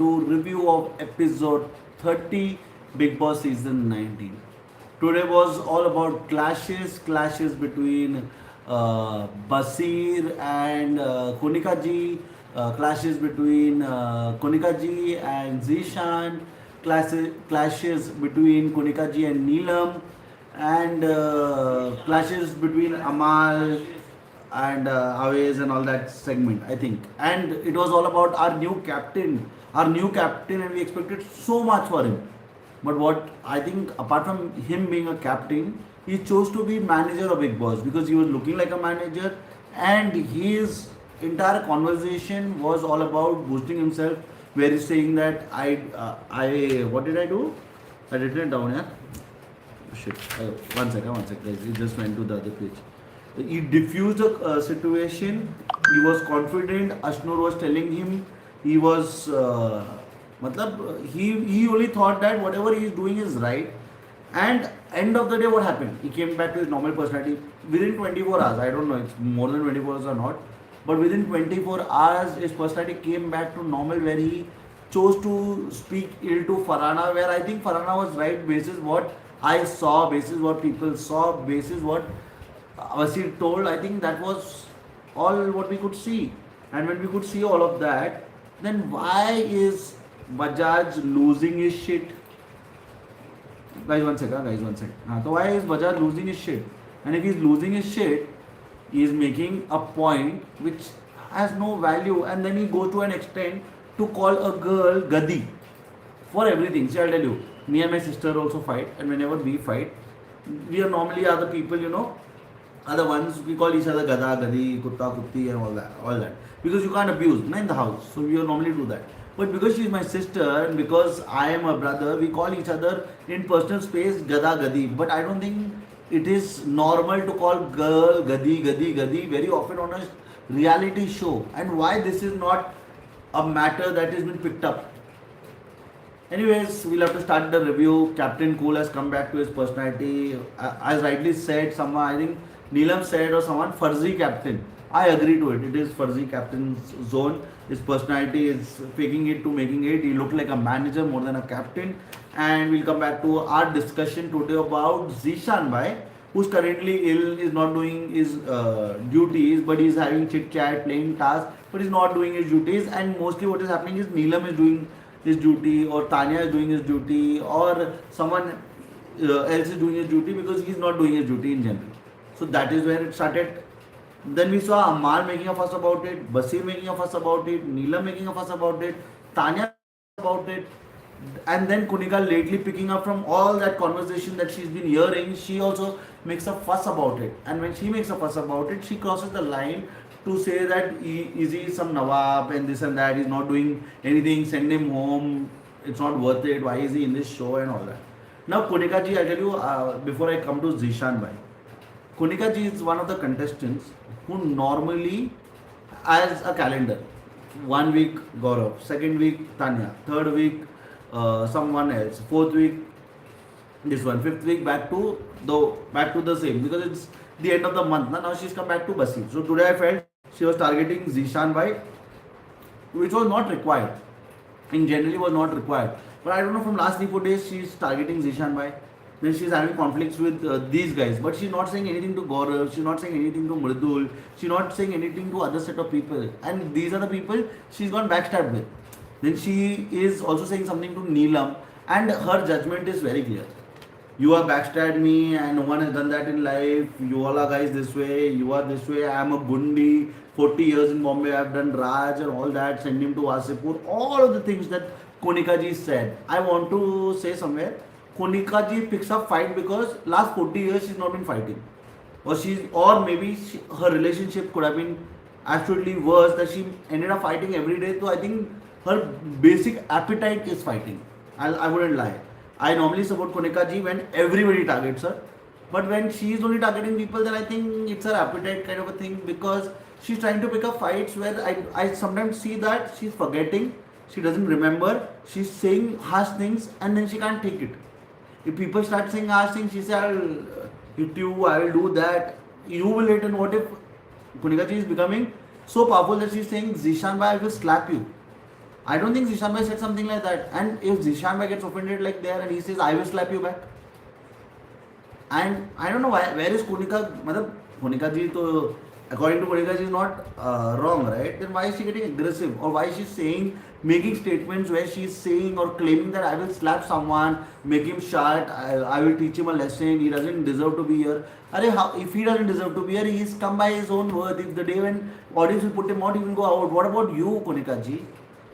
to review of episode 30 Big Boss season 19. Today was all about clashes between Basir and Konika ji, clashes between Konika ji and Zishan, clashes between Konika ji and Neelam, and clashes between Amal and Aways and all that segment, I think. And it was all about our new captain, and we expected so much for him. But what I think, apart from him being a captain, he chose to be manager of Big Boss because he was looking like a manager, and his entire conversation was all about boosting himself. Where he's saying that what did I do? I written it down, yeah. Shit. One second, guys. He just went to the other page. He diffused the situation. He was confident. Ashnur was telling him he was. He only thought that whatever he is doing is right. And end of the day, what happened? He came back to his normal personality within 24 hours. I don't know, it's more than 24 hours or not. But within 24 hours, his personality came back to normal, where he chose to speak ill to Farhana, where I think Farhana was right, basis what I saw, basis what people saw, basis what Vasir told. I think that was all what we could see. And when we could see all of that, then why is Bajaj losing his shit? Guys, one second. So why is Bajaj losing his shit? And if he's losing his shit, he is making a point which has no value, and then he goes to an extent to call a girl Gadi for everything. See, I'll tell you, me and my sister also fight, and whenever we fight, we are normally other people, are the ones we call each other Gada, Gadi, Kutta, Kutti, and all that. Because you can't abuse, in the house, so we normally do that. But because she is my sister and because I am a brother, we call each other in personal space Gada, Gadi. But I don't think it is normal to call girl Gadi, Gadi, Gadi very often on a reality show. And why this is not a matter that has been picked up. Anyways, we'll have to start the review. Captain Cool has come back to his personality. As rightly said, someone, I think Neelam said or someone, Farzi Captain. I agree to it. It is Farzi Captain's zone. His personality is faking it to making it. He looked like a manager more than a captain. And we'll come back to our discussion today about Zishan Bhai, who's currently ill, is not doing his duties, but he's having chit chat, playing tasks, but he's not doing his duties. And mostly what is happening is Neelam is doing his duty, or Tanya is doing his duty, or someone else is doing his duty because he's not doing his duty in general. So that is where it started. Then we saw Amal making a fuss about it, Basir making a fuss about it, Neelam making a fuss about it, Tanya about it, and then Kunika lately picking up from all that conversation that she's been hearing, she also makes a fuss about it. And when she makes a fuss about it, she crosses the line to say that is he some Nawab and this and that, he's not doing anything, send him home, it's not worth it, why is he in this show and all that. Now Kunika ji, I tell you, before I come to Zishan Bhai, Kunika ji is one of the contestants who normally has a calendar. 1 week Gaurav, second week Tanya, third week someone else, fourth week this one, fifth week back to the same, because it's the end of the month. Now she's come back to Basir. So today I felt she was targeting Zishan Bhai, which was not required. In generally was not required. But I don't know, from last 3-4 days she's targeting Zishan Bhai. Then she's having conflicts with these guys, but she's not saying anything to Gaurav, she's not saying anything to Mridul, she's not saying anything to other set of people, and these are the people she's gone backstab with. Then she is also saying something to Neelam, and her judgment is very clear. You are backstabbed me, and no one has done that in life. You all are guys this way, you are this way. I am a Gundi, 40 years in Bombay, I have done Raj and all that, send him to Wasipur, all of the things that Konika ji said. I want to say somewhere, Konika ji picks up fight because last 40 years she's not been fighting, or maybe her relationship could have been absolutely worse, that she ended up fighting every day. So I think her basic appetite is fighting. I wouldn't lie. I normally support Konika ji when everybody targets her, but when she is only targeting people, then I think it's her appetite kind of a thing, because she's trying to pick up fights where I sometimes see that she's forgetting, she doesn't remember, she's saying harsh things, and then she can't take it. If people start saying harsh things, she says, I'll hit you, I will do that. You will hit, and what if Kunika ji is becoming so powerful that she's saying, Zishan bhai, I will slap you. I don't think Zishan Bhai said something like that. And if Zishan Bhai gets offended like there and he says, I will slap you back. And I don't know why, where is Konika, matlab, Konika ji to, according to Konika ji is not wrong, right? Then why is she getting aggressive? Or why is she saying, making statements where she's saying or claiming that I will slap someone, make him shut, I will teach him a lesson, he doesn't deserve to be here. How, if he doesn't deserve to be here, he's come by his own worth. If the day when audience will put him out, he will go out. What about you, Konika ji?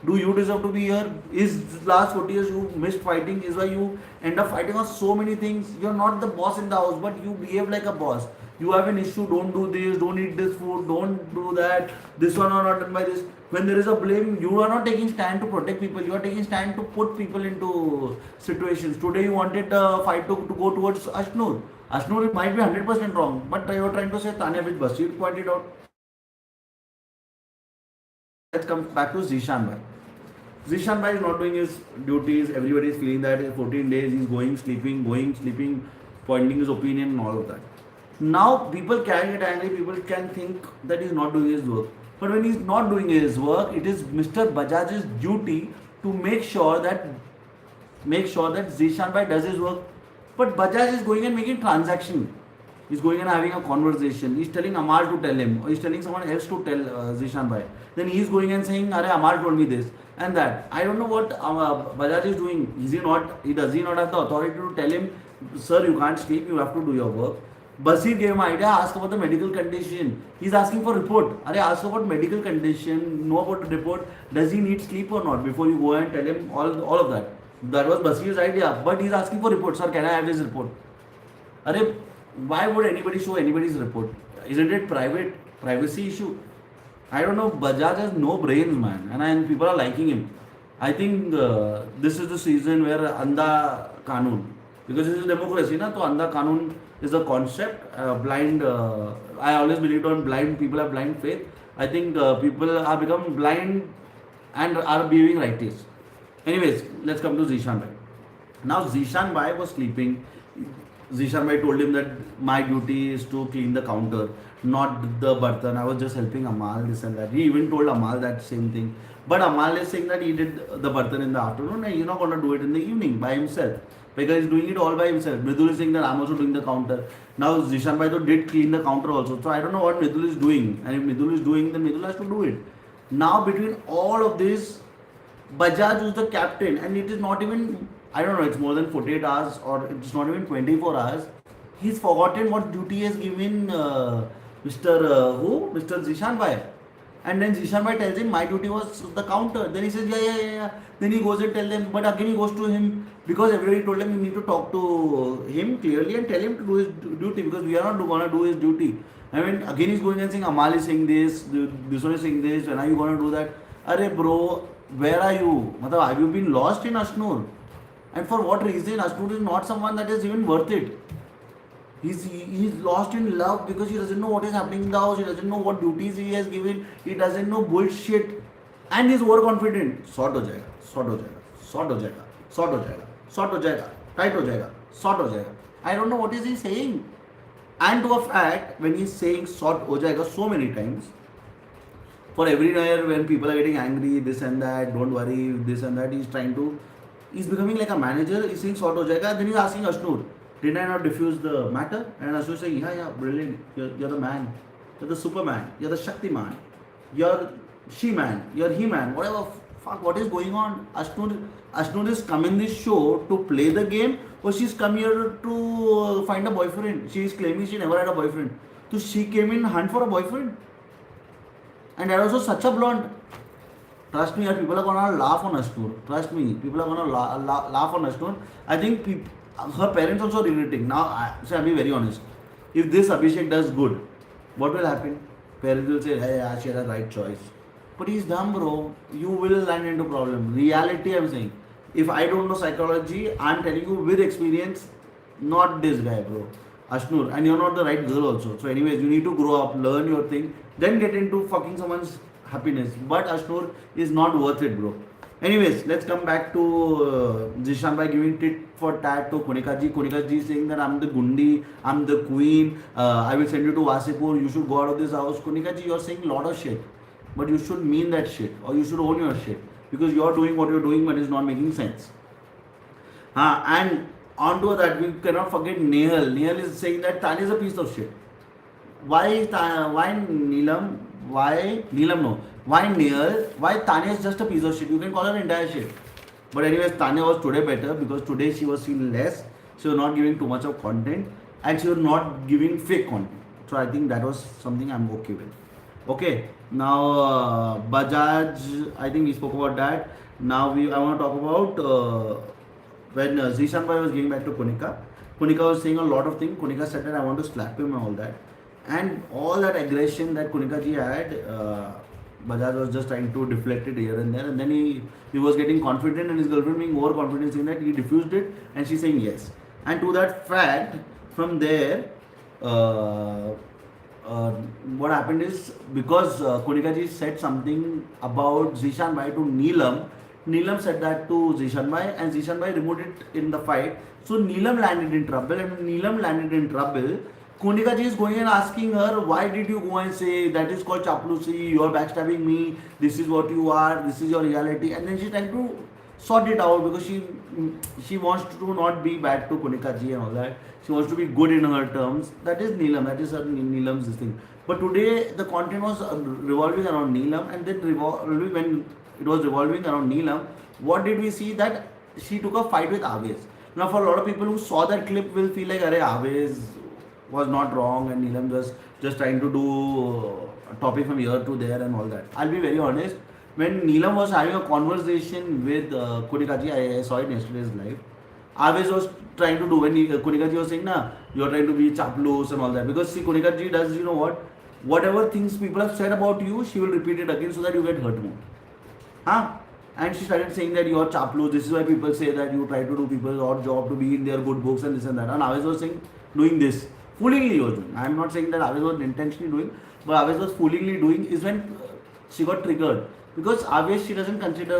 Do you deserve to be here? Is last 40 years you missed fighting? Is why you end up fighting on so many things? You're not the boss in the house, but you behave like a boss. You have an issue, don't do this, don't eat this food, don't do that, this one are not done by this. When there is a blame, you are not taking stand to protect people, you are taking stand to put people into situations. Today you wanted a fight to go towards Ashnur. Ashnur might be 100% wrong, but you are trying to say Tanya, which Basir pointed out. Let's come back to Zishan Bhai. Zishan Bhai is not doing his duties. Everybody is feeling that in 14 days he's going, sleeping, pointing his opinion and all of that. Now people can get angry, people can think that he's not doing his work. But when he's not doing his work, it is Mr. Bajaj's duty to make sure that Zishan Bhai does his work. But Bajaj is going and making transaction. He's going and having a conversation. He's telling Amal to tell him, or he's telling someone else to tell Zishan Bhai. Then he's going and saying, "Arey, Amal told me this and that." I don't know what Bajaj is doing. Does he not have the authority to tell him, "Sir, you can't sleep. You have to do your work." Basir gave him an idea. Ask about the medical condition. He's asking for report. Arey, ask about medical condition. Know about the report. Does he need sleep or not? Before you go and tell him all of that. That was Basir's idea. But he's asking for report. Sir, can I have his report? Arey, why would anybody show anybody's report? Isn't it privacy issue? I don't know. Bajaj has no brains, man, and people are liking him. I think this is the season where Anda Kanun, because this is democracy, na? So Anda Kanun is a concept. Blind. I always believed on blind people have blind faith. I think people have become blind and are behaving righteous. Anyways, let's come to Zishan Bhai. Now Zishan Bhai was sleeping. Zishan Bhai told him that my duty is to clean the counter, not the bartan. I was just helping Amal, this and that. He even told Amal that same thing. But Amal is saying that he did the bartan in the afternoon and he's not going to do it in the evening by himself. Because he's doing it all by himself. Mridul is saying that I'm also doing the counter. Now Zishan Bhai did clean the counter also. So I don't know what Mridul is doing. And if Mridul is doing, then Mridul has to do it. Now between all of this, Bajaj was the captain and it is not even, I don't know, it's more than 48 hours or it's not even 24 hours. He's forgotten what duty he has given Mr. Zishan Bhai. And then Zishan Bhai tells him, my duty was the counter. Then he says, yeah. Then he goes and tells them, but again he goes to him because everybody told him you need to talk to him clearly and tell him to do his duty because we are not going to do his duty. I mean, again he's going and saying, Amal is saying this one is saying this, when are you going to do that? Arey bro, where are you? Have you been lost in Ashnur? And for what reason? Ashnur is not someone that is even worth it. He's lost in love because he doesn't know what is happening in the house. He doesn't know what duties he has given. He doesn't know bullshit. And he's overconfident. Sort ho jayega. Tight ho jayega. I don't know what is he saying. And to a fact, when he's saying sort ho jayega so many times, for every year when people are getting angry, this and that, don't worry, this and that, he's becoming like a manager. He's saying sort ho jayega. Then he's asking Ashnur, did I not diffuse the matter? And Ashnur is saying, yeah, brilliant. You're the man. You're the Superman. You're the Shakti man. You're She-man. You're He-man. Whatever. Fuck, what is going on? Ashnur is come in this show to play the game, or she's come here to find a boyfriend. She is claiming she never had a boyfriend. So she came in hunt for a boyfriend. And that also such a blonde. Trust me, people are gonna laugh on Ashnur. Trust me, people are gonna laugh on Ashnur. I think her parents also regretting. Now, I'll be very honest. If this Abhishek does good, what will happen? Parents will say, hey, she had a right choice. But he's dumb, bro. You will land into problem. Reality, I'm saying. If I don't know psychology, I'm telling you with experience, not this guy, bro. Ashnur. And you're not the right girl also. So anyways, you need to grow up, learn your thing, then get into fucking someone's happiness. But Ashnur is not worth it, bro. Anyways, let's come back to Zishan Bhai giving tit for tat to Konika ji. Konika ji saying that I'm the Gundi, I'm the queen, I will send you to Wasipur, you should go out of this house. Konika ji, you're saying a lot of shit. But you should mean that shit, or you should own your shit. because you're doing what you're doing, but it's not making sense. And onto that, we cannot forget Nehal. Nehal is saying that Tanya is a piece of shit. Why Neelam? Why Neelam? No. Why Nehal? Why Tanya is just a piece of shit? You can call her entire shit. But anyways, Tanya was today better because today she was seen less. She was not giving too much of content, and she was not giving fake content. So I think that was something I'm okay with. Okay. Now Bajaj. I think we spoke about that. Now I want to talk about when Zishan Bhai was giving back to Kunika. Kunika was saying a lot of things. Kunika said that I want to slap him and all that. And all that aggression that Kunika ji had, Bajaj was just trying to deflect it here and there. And then he was getting confident, and his girlfriend being overconfident, saying that he diffused it, and she's saying yes. And to that fact, from there, what happened is, because Kunika ji said something about Zishan Bhai to Neelam, Neelam said that to Zishan Bhai, and Zishan Bhai removed it in the fight. So Neelam landed in trouble, and when Neelam landed in trouble, Kunika ji is going and asking her, why did you go and say that is called chaplusi, you are backstabbing me, this is what you are, this is your reality, and then she's trying to sort it out because she wants to not be bad to Kunika ji and all that. She wants to be good in her terms. That is Neelam. That is her Neelam's thing. But today the content was revolving around Neelam, and then when it was revolving around Neelam, what did we see? That she took a fight with Aves. Now for a lot of people who saw that clip will feel like, Arey, Aves was not wrong and Neelam just trying to do a topic from here to there and all that. I'll be very honest. When Neelam was having a conversation with Kunika ji, I saw it in yesterday's live. Aves was trying to do, when Kunika ji was saying, nah, you're trying to be chaplus and all that. Because see, Kunika ji does, you know what? Whatever things people have said about you, she will repeat it again so that you get hurt more. And she started saying that you are chaplus. This is why people say that you try to do people's odd job to be in their good books and this and that. And Aves was saying, doing this. Foolingly he was doing. I am not saying that Aves was intentionally doing, but Aves was foolingly doing is when she got triggered. Because Aves, she doesn't consider,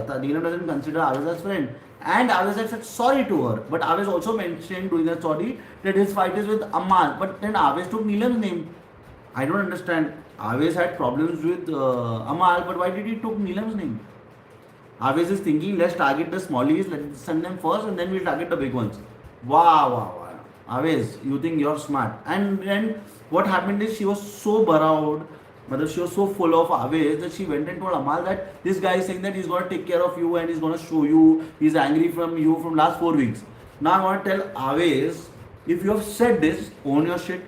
Neelam doesn't consider Aves as friend. And Aves had said sorry to her. But Aves also mentioned doing a sorry that his fight is with Amal. But then Aves took Neelam's name. I don't understand. Aves had problems with Amal, but why did he took Neelam's name? Aves is thinking, let's target the smallies, let's send them first and then we'll target the big ones. Wow. Aves, you think you're smart. And then what happened is she was so borrowed, she was so full of Aves that she went and told Amal that this guy is saying that he's going to take care of you and he's going to show you, he's angry from you from last 4 weeks. Now I want to tell Aves, if you have said this, own your shit.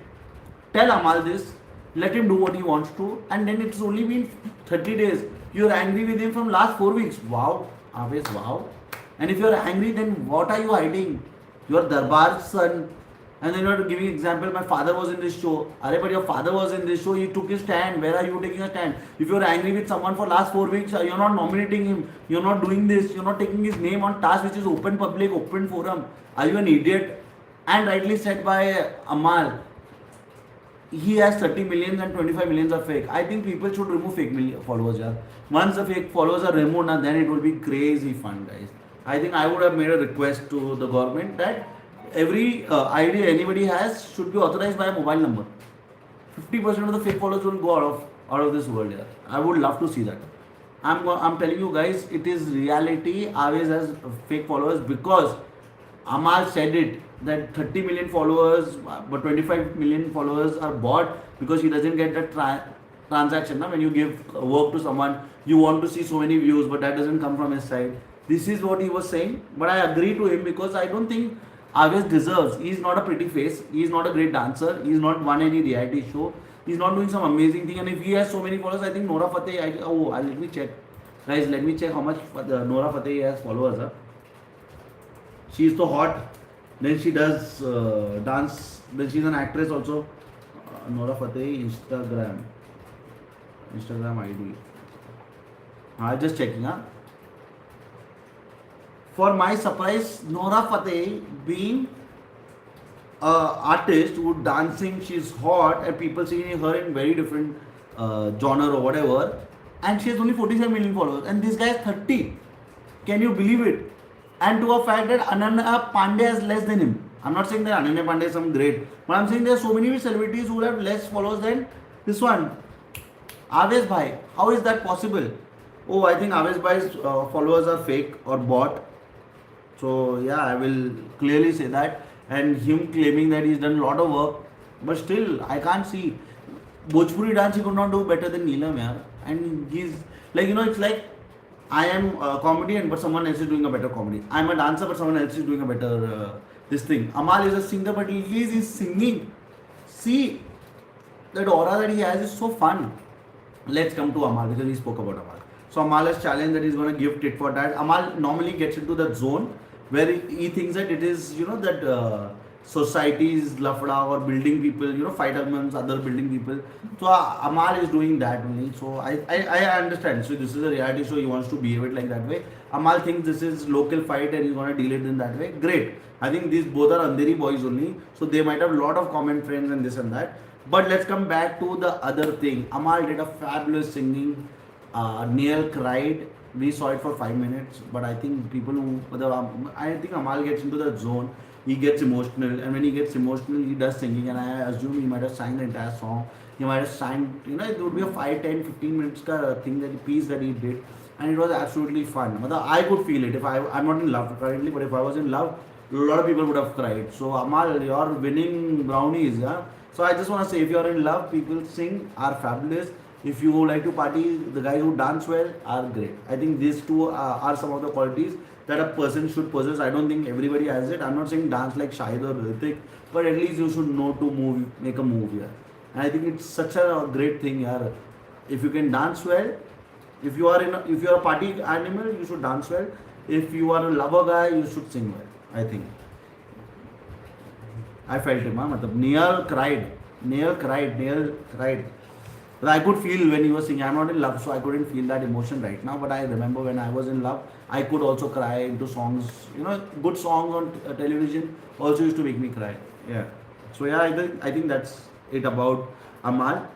Tell Amal this, let him do what he wants to, and then it's only been 30 days. You're angry with him from last 4 weeks. Wow, Aves, wow. And if you're angry, then what are you hiding? You're Darbar's son. And then you're giving example, my father was in this show. Arey, but your father was in this show, he took his stand. Where are you taking a stand? If you're angry with someone for last 4 weeks, you're not nominating him. You're not doing this. You're not taking his name on task, which is open public, open forum. Are you an idiot? And rightly said by Amal, he has 30 million and 25 millions are fake. I think people should remove fake followers. Yeah. Once the fake followers are removed, then it will be crazy fun, guys. I think I would have made a request to the government that every ID anybody has should be authorized by a mobile number. 50% of the fake followers will go out of this world. Yeah. I would love to see that. I'm telling you guys, it is reality. Aves has fake followers because Amal said it that 30 million followers but 25 million followers are bought because he doesn't get the transaction. When you give work to someone, you want to see so many views, but that doesn't come from his side. This is what he was saying, but I agree to him because I don't think Aves deserves. He's not a pretty face. He's not a great dancer. He's not won any reality show. He's not doing some amazing thing. And if he has so many followers, I think Nora Fateh. Let me check, guys. Let me check how much Nora Fateh has followers. Huh? She is so hot. Then she does dance. Then she's an actress also. Nora Fateh Instagram ID. Just checking. For my surprise, Nora Fateh being artist who dancing, she's hot and people seeing her in very different genre or whatever, and she has only 47 million followers and this guy has 30. Can you believe it? And to a fact that Ananya Pandey has less than him. I'm not saying that Ananya Pandey is some great, but I'm saying there are so many celebrities who have less followers than this one. Aves bhai, how is that possible? Oh, I think Aves Bhai's followers are fake or bot. So yeah, I will clearly say that. And him claiming that he's done a lot of work, but still I can't see Bhojpuri dance he could not do better than Neelam, yeah. And he's like, it's like I am a comedian, but someone else is doing a better comedy. I'm a dancer, but someone else is doing a better this thing. Amal is a singer, but he's singing. See, that aura that he has is so fun. Let's come to Amal because he spoke about Amal. So Amal has challenged that he's going to give tit for tat. Amal normally gets into that zone where he thinks that it is, that society's lafda or building people, fight amongst other building people. So Amal is doing that only. So I understand. So this is a reality show. He wants to behave it like that way. Amal thinks this is local fight and he's going to deal it in that way. Great. I think these both are Andheri boys only. So they might have a lot of common friends and this and that. But let's come back to the other thing. Amal did a fabulous singing. Neil cried. We saw it for 5 minutes, but I think I think Amal gets into that zone. He gets emotional, and when he gets emotional, he does singing. And I assume he might have sang the entire song. He might have sang, it would be a 5, 10, 15 minutes thing piece that he did, and it was absolutely fun. I could feel it. I'm not in love currently, but if I was in love, a lot of people would have cried. So Amal, you're winning brownies, yeah. So I just want to say, if you're in love, people sing are fabulous. If you like to party, the guys who dance well are great. I think these two are some of the qualities that a person should possess. I don't think everybody has it. I'm not saying dance like Shahid or Ritik, but at least you should know to make a move here. And I think it's such a great thing here. If you can dance well, if you are a party animal, you should dance well. If you are a lover guy, you should sing well. I think. I felt him. Neil cried. But I could feel when he was singing. I'm not in love, so I couldn't feel that emotion right now. But I remember when I was in love, I could also cry into songs. Good songs on television also used to make me cry. Yeah. So yeah, I think that's it about Amal.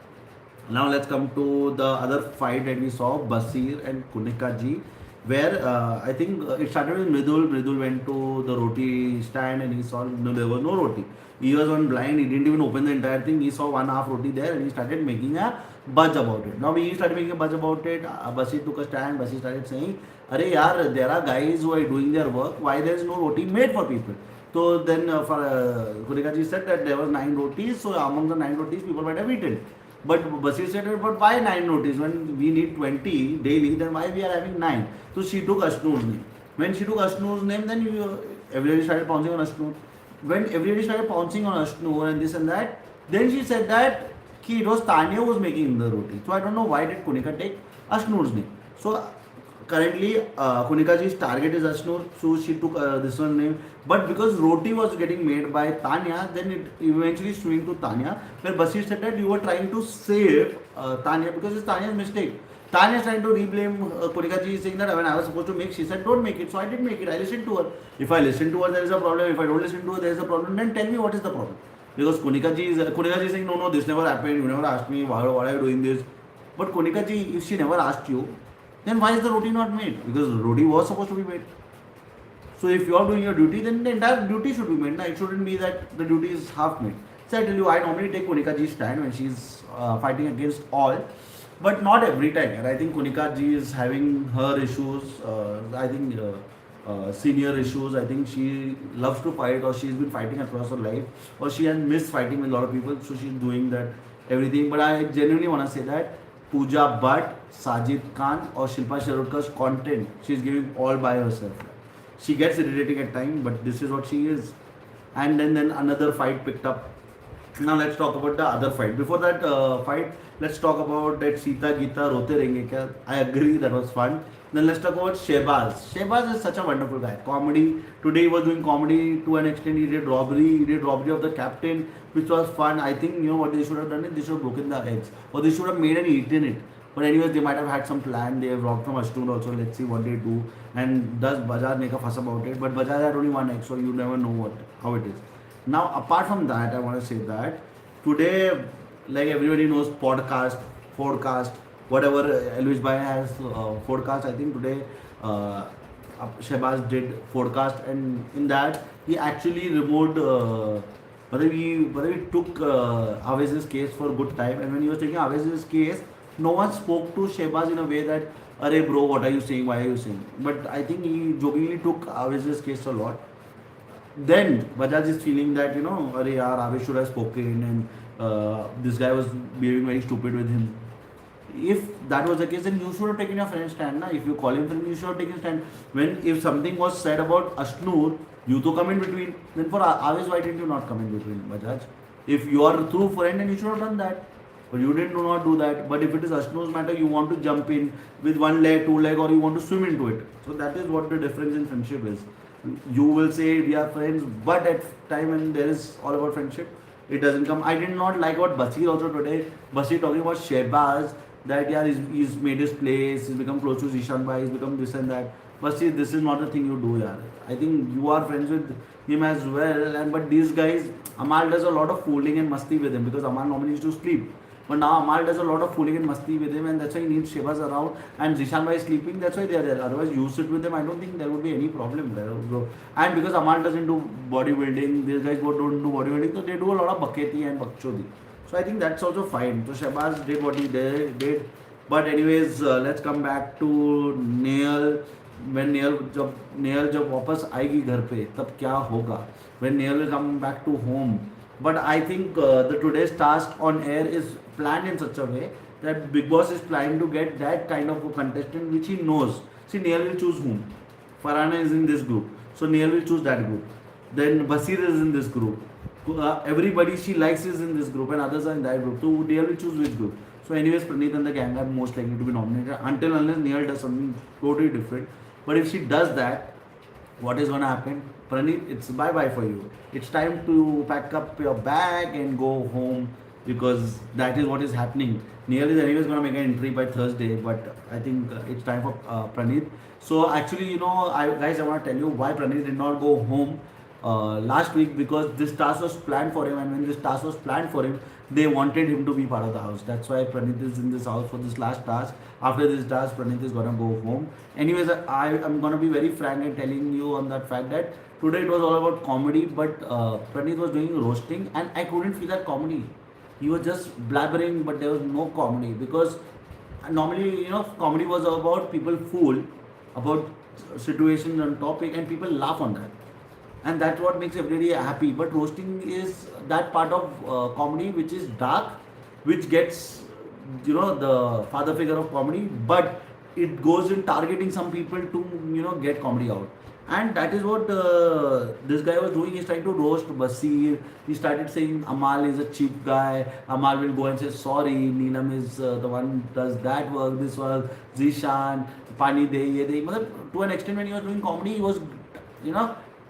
Now let's come to the other fight that we saw, Basir and Kunika ji, where I think it started with Mridul. Mridul went to the roti stand and he saw there was no roti. He was on blind. He didn't even open the entire thing. He saw one half roti there and he started making a buzz about it. Now when he started making a buzz about it, Basir took a stand. Basir started saying, "Arey yaar, there are guys who are doing their work. Why there is no roti made for people?" So then Kunika ji said that there was 9 rotis. So among the 9 rotis, people might have eaten. But Basir said, but why 9 rotis? When we need 20 daily, then why we are having 9? So she took Ashnoor's name. When she took Ashnoor's name, then everybody started pouncing on Ashnoor. When everybody started pouncing on Ashnoor and this and that, then she said that it was Tanya who was making the roti. So I don't know why did Kunika take Ashnoor's name. So currently Kunika ji's target is Ashnoor, so she took this one name. But because roti was getting made by Tanya, then it eventually swing to Tanya, where Basir said that you were trying to save Tanya because it's Tanya's mistake. Tanya is trying to reblame Kunika ji, saying that when I was supposed to make, she said don't make it. So I didn't make it. I listened to her. If I listen to her, there is a problem. If I don't listen to her, there is a problem. Then tell me what is the problem. Because Kunika ji is saying no, this never happened. You never asked me. Why are you doing this? But Kunika ji, if she never asked you, then why is the roti not made? Because the roti was supposed to be made. So if you are doing your duty, then the entire duty should be made. It shouldn't be that the duty is half made. So I tell you, I normally take Kunika ji's stand when she's fighting against all. But not every time. And I think Kunika ji is having her issues. I think senior issues. I think she loves to fight, or she's been fighting across her life, or she has missed fighting with a lot of people. So she's doing that everything. But I genuinely want to say that Pooja Bhatt, Sajid Khan, or Shilpa Sharotkar's content, she's giving all by herself. She gets irritating at times, but this is what she is. And then another fight picked up. Now let's talk about the other fight. Before that fight, let's talk about that Sita Geeta Rote Renge Kya. I agree, that was fun. Then let's talk about Shehbaz. Shehbaz is such a wonderful guy. Comedy. Today he was doing comedy to an extent. He did robbery. He did robbery of the captain, which was fun. I think what they should have done is they should have broken the eggs, or they should have made and eaten it. But anyways, they might have had some plan. They have robbed from Ashton also. Let's see what they do. And does Bajaj make a fuss about it? But Bajaj had only one egg, so you never know how it is. Now, apart from that, I want to say that today, like everybody knows, forecast, whatever Elvis Bhai has forecast. I think today Shehbaz did forecast, and in that he actually removed. Whether he took Avez's case for a good time, and when he was taking Avez's case, no one spoke to Shehbaz in a way that "Arey bro, what are you saying? Why are you saying?" But I think he jokingly took Avish's case a lot. Then Bajaj is feeling that, "Arey yaar, Avish should have spoken, and this guy was behaving very stupid with him." If that was the case, then you should have taken your friend's stand. Na? If you call him friend, you should have taken stand. If something was said about Ashnur, you to come in between. Then for Avish, why did you not come in between, Bajaj? If you are a true friend, then you should have done that. But you did not do that. But if it is Ashnur's matter, you want to jump in with one leg, two leg, or you want to swim into it. So that is what the difference in friendship is. You will say we are friends, but at time when there is all about friendship, it doesn't come. I did not like what Basir also today. Basir talking about Shehbaz, that yeah, he's made his place, he's become close to Zishan Bhai, he's become this and that. But see, this is not the thing you do, yaar. I think you are friends with him as well, and but these guys, Amal does a lot of fooling and masti with him because Amal normally used to sleep. But now Amal does a lot of fooling and masti with him, and that's why he needs Shehbaz around. And Zishan Bhai is sleeping, that's why they are there. Otherwise, you sit with them, I don't think there would be any problem there, bro. And because Amal doesn't do bodybuilding, these guys both don't do bodybuilding, so they do a lot of baketi and bakchodi. So I think that's also fine. So Shehbaz did what he did. But anyways, let's come back to Neil. When Neil जब वापस आएगी घर पे तब क्या होगा? When Neil will come back to home. But I think the today's task on air is planned in such a way that Big Boss is planning to get that kind of a contestant which he knows. See, Neil will choose whom? Farhana is in this group, so Neil will choose that group. Then Basir is in this group. Everybody she likes is in this group, and others are in that group. So Neil will choose which group. So anyways, Praneeth and the gang are most likely to be nominated until unless Neil does something totally different. But if she does that, what is gonna happen? Praneeth, it's bye bye for you. It's time to pack up your bag and go home because that is what is happening. Neil is anyways gonna make an entry by Thursday, but I think it's time for Praneeth. So actually, guys, I want to tell you why Praneeth did not go home last week, because this task was planned for him, and when this task was planned for him, they wanted him to be part of the house. That's why Praneeth is in this house for this last task. After this task, Praneeth is gonna go home. Anyways, I am gonna be very frank and telling you on that fact that today it was all about comedy, but Praneeth was doing roasting, and I couldn't feel that comedy. He was just blabbering, but there was no comedy because normally, comedy was about people fool about situations and topic, and people laugh on that, and that's what makes everybody happy. But roasting is that part of comedy which is dark, which gets the father figure of comedy, but it goes in targeting some people to get comedy out. And that is what this guy was doing. He's trying to roast Basir. He started saying Amal is a cheap guy. Amal will go and say sorry. Neelam is the one who does that work, this work. Zishan, Pani de, ye de. To an extent, when he was doing comedy, he was,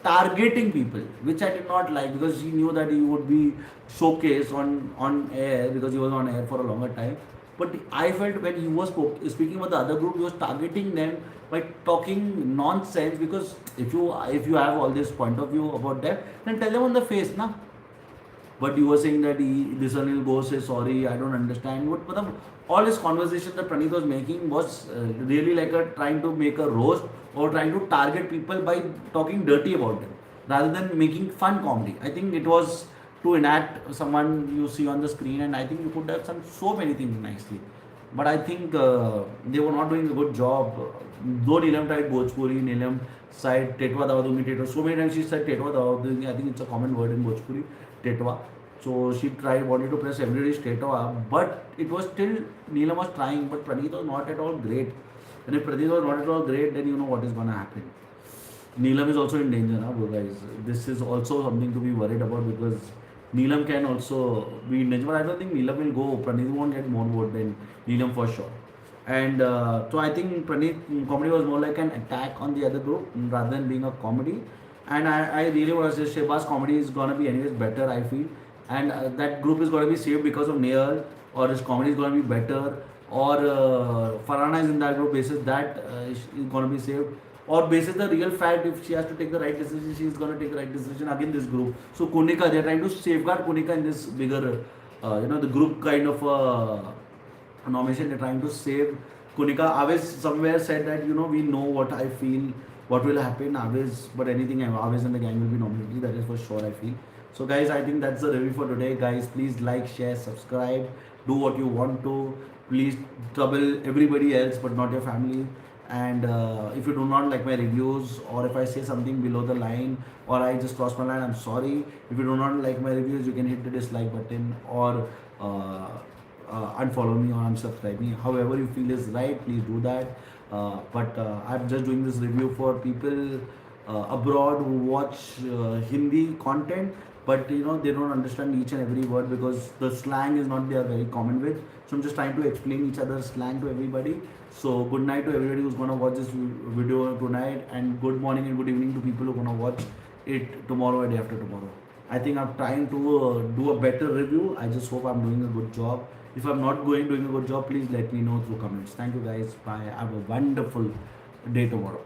targeting people, which I did not like, because he knew that he would be showcased on air because he was on air for a longer time. But I felt when he was speaking about the other group, he was targeting them by talking nonsense. Because if you have all this point of view about them, then tell them on the face, na. But you were saying that this one will go say sorry. I don't understand. But all this conversation that Praneeth was making was really like trying to make a roast or trying to target people by talking dirty about them rather than making fun comedy. I think it was to enact someone you see on the screen, and I think you could have done so many things nicely. But I think they were not doing a good job. Though Neelam tried Bhojpuri, Neelam said Tetwa Dawa Dungi Tetwa. So many times she said Tetwa Dawa Dungi. I think it's a common word in Bhojpuri, Tetwa. So she wanted to press everybody's Tetwa, but it was still, Neelam was trying, but Praneeth was not at all great. And if Praneeth was not at all great, then you know what is going to happen. Neelam is also in danger now, guys. This is also something to be worried about, because Neelam can also be in danger. But I don't think Neelam will go. Praneeth won't get more vote than Neelam for sure. And so I think Praneeth comedy was more like an attack on the other group rather than being a comedy. And I really want to say Shehbaz comedy is going to be anyways better, I feel. And that group is going to be saved because of Neil, or his comedy is going to be better, or Farhana is in that group basis that is going to be saved, or basis the real fact, if she has to take the right decision, she is going to take the right decision again this group. So Kunika, they are trying to safeguard Kunika in this bigger, the group kind of nomination. They are trying to save Kunika. Aves somewhere said that, we know what I feel, what will happen, Aves, but anything, Aves and the gang will be nominated, that is for sure, I feel. So guys, I think that's the review for today. Guys, please like, share, subscribe, do what you want to. Please trouble everybody else but not your family. And if you do not like my reviews, or if I say something below the line, or I just cross my line, I'm sorry. If you do not like my reviews, you can hit the dislike button, or unfollow me or unsubscribe me. However you feel is right, please do that. But I'm just doing this review for people abroad who watch Hindi content, but they don't understand each and every word because the slang is not they are very common with. So I'm just trying to explain each other's slang to everybody. So good night to everybody who's gonna watch this video tonight, and good morning and good evening to people who are gonna watch it tomorrow or day after tomorrow. I think I'm trying to do a better review. I just hope I'm doing a good job. If I'm not doing a good job, please let me know through comments. Thank you guys. Bye. Have a wonderful day tomorrow.